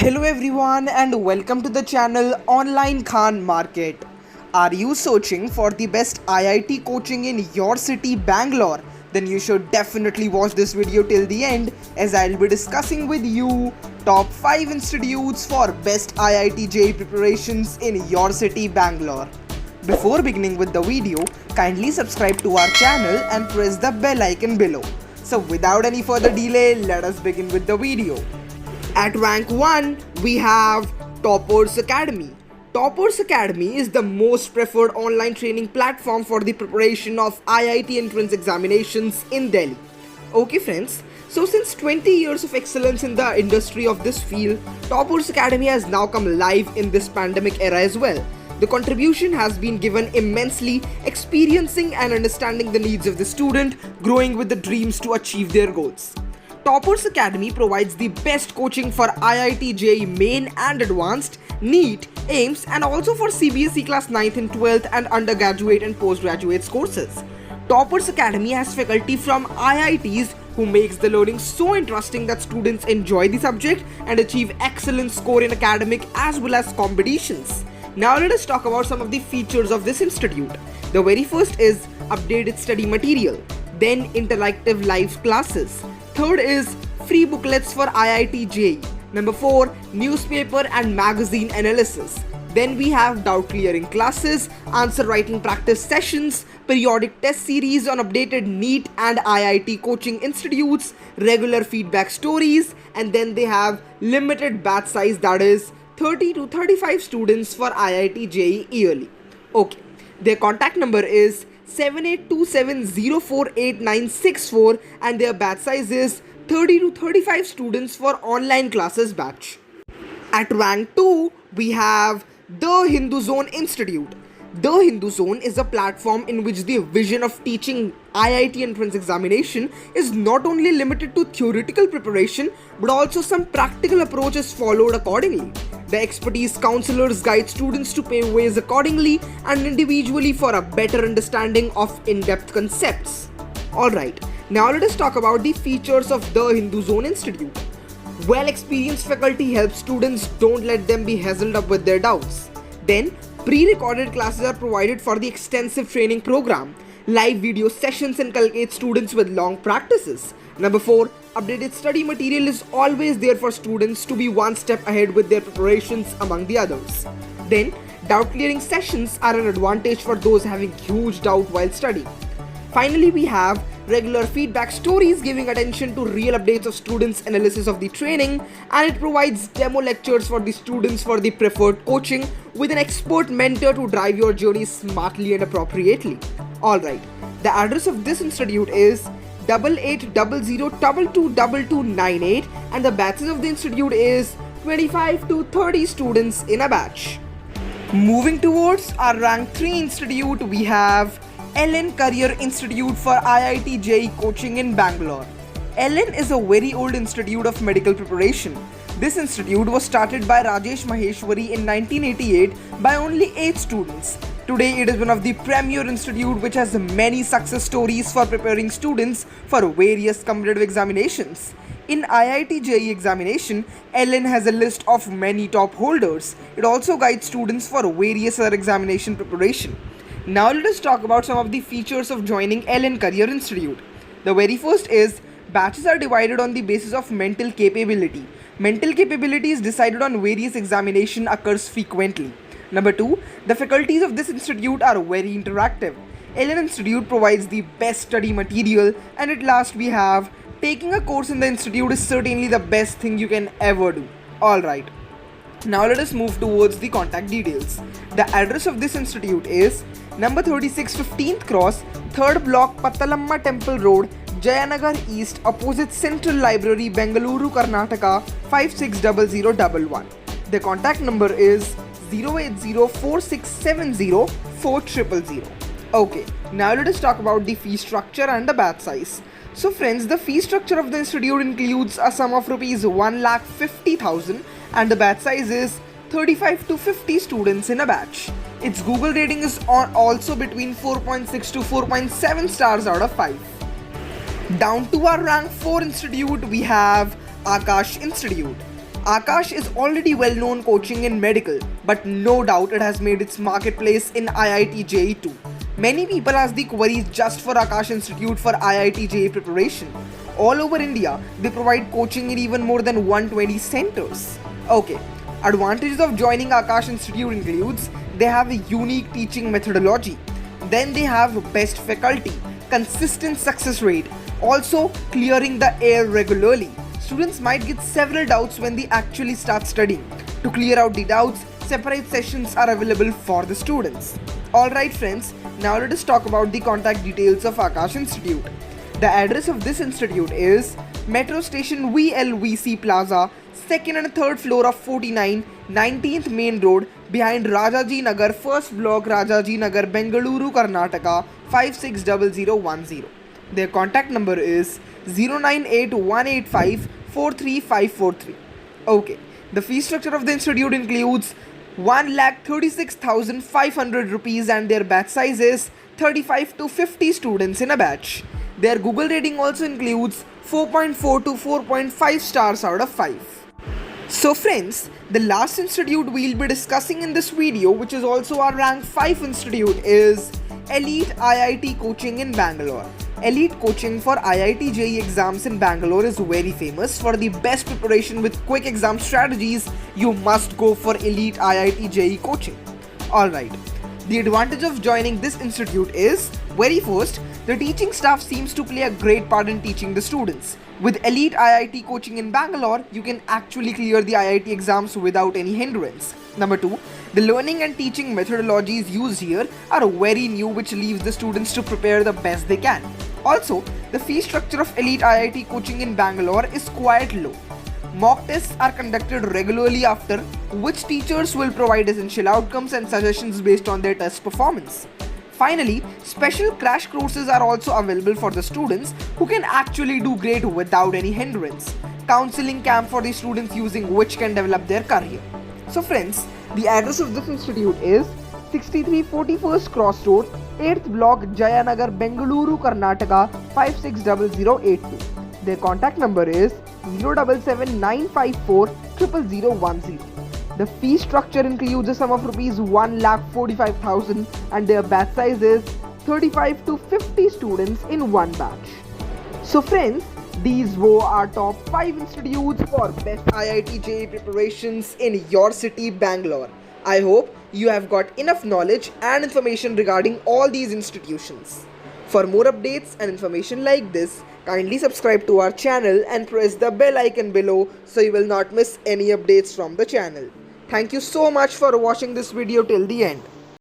Hello everyone and welcome to the channel Online Khan Market. Are you searching for the best IIT coaching in your city Bangalore? Then you should definitely watch this video till the end as I'll be discussing with you top 5 institutes for best IIT JEE preparations in your city Bangalore. Before beginning with the video, kindly subscribe to our channel and press the bell icon below. So without any further delay, let us begin with the video. At rank 1, we have Toppers Academy. Toppers Academy is the most preferred online training platform for the preparation of IIT entrance examinations in Delhi. Okay friends, so since 20 years of excellence in the industry of this field, Toppers Academy has now come live in this pandemic era as well. The contribution has been given immensely, experiencing and understanding the needs of the student, growing with the dreams to achieve their goals. Toppers Academy provides the best coaching for IIT JEE Main and Advanced, NEET, AIIMS and also for CBSE Class 9th and 12th and undergraduate and postgraduate courses. Toppers Academy has faculty from IITs who makes the learning so interesting that students enjoy the subject and achieve excellent score in academic as well as competitions. Now let us talk about some of the features of this institute. The very first is updated study material, then interactive live classes. Third is free booklets for IIT JEE. Number 4, newspaper and magazine analysis. Then we have doubt clearing classes, answer writing practice sessions, periodic test series on updated NEET and IIT coaching institutes, regular feedback stories, and then they have limited batch size, that is 30 to 35 students for IIT JEE yearly. Okay, their contact number is 7827048964 and their batch size is 30 to 35 students for online classes batch. At rank 2, we have the Hindu Zone Institute. The Hindu Zone is a platform in which the vision of teaching IIT entrance examination is not only limited to theoretical preparation but also some practical approaches followed accordingly. The expertise counselors guide students to pave ways accordingly and individually for a better understanding of in-depth concepts. Alright, now let us talk about the features of the Hindu Zone Institute. Well-experienced faculty help students, don't let them be hassled up with their doubts. Then, pre-recorded classes are provided for the extensive training program. Live video sessions inculcate students with long practices. Number 4, updated study material is always there for students to be one step ahead with their preparations among the others. Then, doubt clearing sessions are an advantage for those having huge doubt while studying. Finally, we have regular feedback stories giving attention to real updates of students' analysis of the training, and it provides demo lectures for the students for the preferred coaching with an expert mentor to drive your journey smartly and appropriately. Alright, the address of this institute is 8800222298 and the batches of the institute is 25 to 30 students in a batch. Moving towards our rank 3 institute, we have Ellen Career Institute for IIT JEE coaching in Bangalore. Ellen is a very old institute of medical preparation. This institute was started by Rajesh Maheshwari in 1988 by only 8 students. Today it is one of the premier institute which has many success stories for preparing students for various competitive examinations. In IIT JEE examination, Ellen has a list of many top holders. It also guides students for various other examination preparation. Now let us talk about some of the features of joining Ellen Career Institute. The very first is batches are divided on the basis of mental capability. Mental capability is decided on various examination occurs frequently. Number 2, the faculties of this institute are very interactive. Ellen Institute provides the best study material, and at last we have taking a course in the institute is certainly the best thing you can ever do. Alright, now let us move towards the contact details. The address of this institute is number 36 15th Cross, 3rd Block, Patalamma Temple Road, Jayanagar East, opposite Central Library, Bengaluru, Karnataka 560011. The contact number is 08046704000. Okay, now let us talk about the fee structure and the batch size. So friends, the fee structure of the institute includes a sum of rupees 1,50,000 and the batch size is 35 to 50 students in a batch. Its Google rating is also between 4.6 to 4.7 stars out of 5. Down to our rank 4 institute, we have Akash Institute. Akash is already well-known coaching in medical, but no doubt it has made its marketplace in IIT JEE too. Many people ask the queries just for Akash Institute for IIT JEE preparation. All over India, they provide coaching in even more than 120 centers. Okay, advantages of joining Akash Institute includes they have a unique teaching methodology. Then they have best faculty, consistent success rate, also clearing the air regularly. Students might get several doubts when they actually start studying. To clear out the doubts, separate sessions are available for the students. Alright friends, now let us talk about the contact details of Akash Institute. The address of this institute is Metro Station VLVC Plaza, 2nd and 3rd floor of 49, 19th Main Road, behind Rajaji Nagar, 1st block, Rajaji Nagar, Bengaluru, Karnataka, 560010. Their contact number is 098185 Okay, the fee structure of the institute includes 1,36,500 rupees and their batch size is 35 to 50 students in a batch. Their Google rating also includes 4.4 to 4.5 stars out of 5. So friends, the last institute we'll be discussing in this video, which is also our rank 5 institute, is Elite IIT Coaching in Bangalore. Elite Coaching for IIT JEE exams in Bangalore is very famous. For the best preparation with quick exam strategies, you must go for Elite IIT JEE Coaching. Alright, the advantage of joining this institute is, very first, the teaching staff seems to play a great part in teaching the students. With Elite IIT Coaching in Bangalore, you can actually clear the IIT exams without any hindrance. Number 2, the learning and teaching methodologies used here are very new, which leaves the students to prepare the best they can. Also, the fee structure of Elite IIT Coaching in Bangalore is quite low. Mock tests are conducted regularly, after which teachers will provide essential outcomes and suggestions based on their test performance. Finally, special crash courses are also available for the students who can actually do great without any hindrance. Counseling camp for the students using which can develop their career. So friends, the address of this institute is 6341st Cross Road, 8th block, Jayanagar, Bengaluru, Karnataka, 560082. Their contact number is 077954 00010. The fee structure includes a sum of rupees 1,45,000 and their batch size is 35 to 50 students in one batch. So friends, these were our top 5 institutes for best IIT JEE preparations in your city, Bangalore. I hope you have got enough knowledge and information regarding all these institutions. For more updates and information like this, kindly subscribe to our channel and press the bell icon below so you will not miss any updates from the channel. Thank you so much for watching this video till the end.